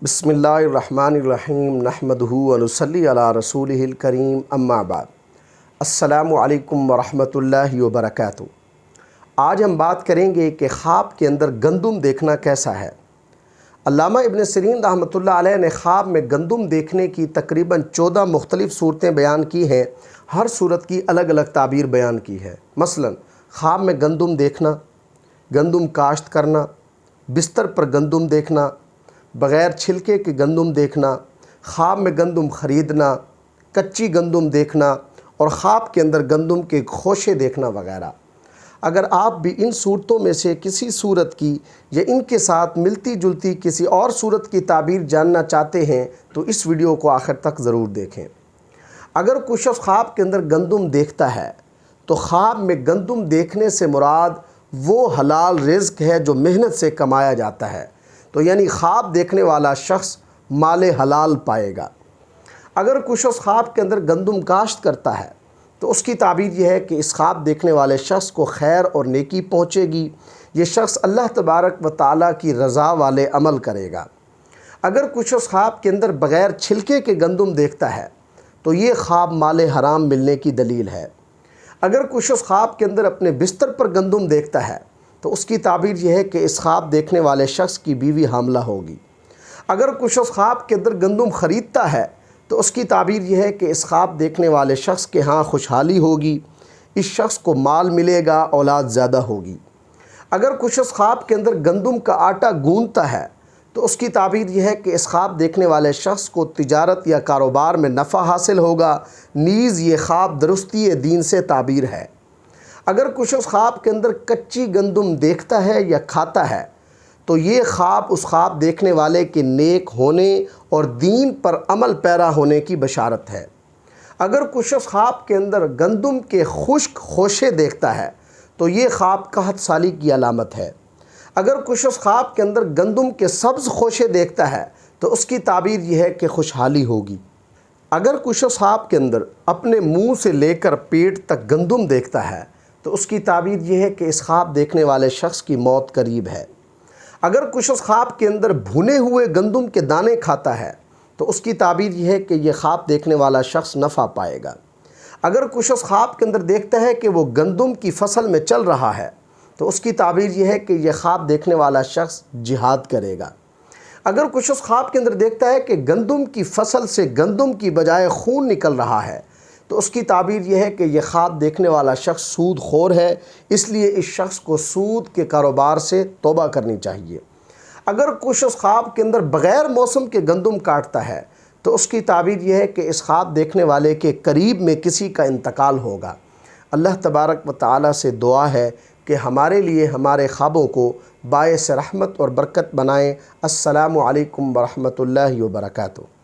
بسم اللہ الرحمن الرحیم نحمدہ ونصلی علی رسولہ الکریم اما بعد السلام علیکم ورحمۃ اللہ وبرکاتہ۔ آج ہم بات کریں گے کہ خواب کے اندر گندم دیکھنا کیسا ہے۔ علامہ ابن سیرین رحمۃ اللہ علیہ نے خواب میں گندم دیکھنے کی تقریباً 14 مختلف صورتیں بیان کی ہیں۔ ہر صورت کی الگ الگ تعبیر بیان کی ہے۔ مثلا خواب میں گندم دیکھنا، گندم کاشت کرنا، بستر پر گندم دیکھنا، بغیر چھلکے کے گندم دیکھنا، خواب میں گندم خریدنا، کچی گندم دیکھنا اور خواب کے اندر گندم کے خوشے دیکھنا وغیرہ۔ اگر آپ بھی ان صورتوں میں سے کسی صورت کی یا ان کے ساتھ ملتی جلتی کسی اور صورت کی تعبیر جاننا چاہتے ہیں تو اس ویڈیو کو آخر تک ضرور دیکھیں۔ اگر کوئی شخص خواب کے اندر گندم دیکھتا ہے تو خواب میں گندم دیکھنے سے مراد وہ حلال رزق ہے جو محنت سے کمایا جاتا ہے، تو یعنی خواب دیکھنے والا شخص مال حلال پائے گا۔ اگر کوئی شخص خواب کے اندر گندم کاشت کرتا ہے تو اس کی تعبیر یہ ہے کہ اس خواب دیکھنے والے شخص کو خیر اور نیکی پہنچے گی، یہ شخص اللہ تبارک و تعالیٰ کی رضا والے عمل کرے گا۔ اگر کوئی شخص خواب کے اندر بغیر چھلکے کے گندم دیکھتا ہے تو یہ خواب مال حرام ملنے کی دلیل ہے۔ اگر کوئی شخص خواب کے اندر اپنے بستر پر گندم دیکھتا ہے تو اس کی تعبیر یہ ہے کہ اس خواب دیکھنے والے شخص کی بیوی حاملہ ہوگی۔ اگر کوئی شخص خواب کے اندر گندم خریدتا ہے تو اس کی تعبیر یہ ہے کہ اس خواب دیکھنے والے شخص کے ہاں خوشحالی ہوگی، اس شخص کو مال ملے گا، اولاد زیادہ ہوگی۔ اگر کوئی شخص خواب کے اندر گندم کا آٹا گوندتا ہے تو اس کی تعبیر یہ ہے کہ اس خواب دیکھنے والے شخص کو تجارت یا کاروبار میں نفع حاصل ہوگا، نیز یہ خواب درستی دین سے تعبیر ہے۔ اگر کوئی شخص خواب کے اندر کچی گندم دیکھتا ہے یا کھاتا ہے تو یہ خواب اس خواب دیکھنے والے کے نیک ہونے اور دین پر عمل پیرا ہونے کی بشارت ہے۔ اگر کوئی شخص خواب کے اندر گندم کے خشک خوشے دیکھتا ہے تو یہ خواب قحط سالی کی علامت ہے۔ اگر کوئی شخص خواب کے اندر گندم کے سبز خوشے دیکھتا ہے تو اس کی تعبیر یہ ہے کہ خوشحالی ہوگی۔ اگر کوئی شخص خواب کے اندر اپنے منہ سے لے کر پیٹ تک گندم دیکھتا ہے تو اس کی تعبیر یہ ہے کہ اس خواب دیکھنے والے شخص کی موت قریب ہے۔ اگر کوئی شخص خواب کے اندر بھنے ہوئے گندم کے دانے کھاتا ہے تو اس کی تعبیر یہ ہے کہ یہ خواب دیکھنے والا شخص نفع پائے گا۔ اگر کوئی شخص خواب کے اندر دیکھتا ہے کہ وہ گندم کی فصل میں چل رہا ہے تو اس کی تعبیر یہ ہے کہ یہ خواب دیکھنے والا شخص جہاد کرے گا۔ اگر کوئی شخص خواب کے اندر دیکھتا ہے کہ گندم کی فصل سے گندم کی بجائے خون نکل رہا ہے تو اس کی تعبیر یہ ہے کہ یہ خواب دیکھنے والا شخص سود خور ہے، اس لیے اس شخص کو سود کے کاروبار سے توبہ کرنی چاہیے۔ اگر کوئی شخص خواب کے اندر بغیر موسم کے گندم کاٹتا ہے تو اس کی تعبیر یہ ہے کہ اس خواب دیکھنے والے کے قریب میں کسی کا انتقال ہوگا۔ اللہ تبارک و تعالیٰ سے دعا ہے کہ ہمارے لیے ہمارے خوابوں کو باعث رحمت اور برکت بنائیں۔ السلام علیکم ورحمۃ اللہ وبرکاتہ۔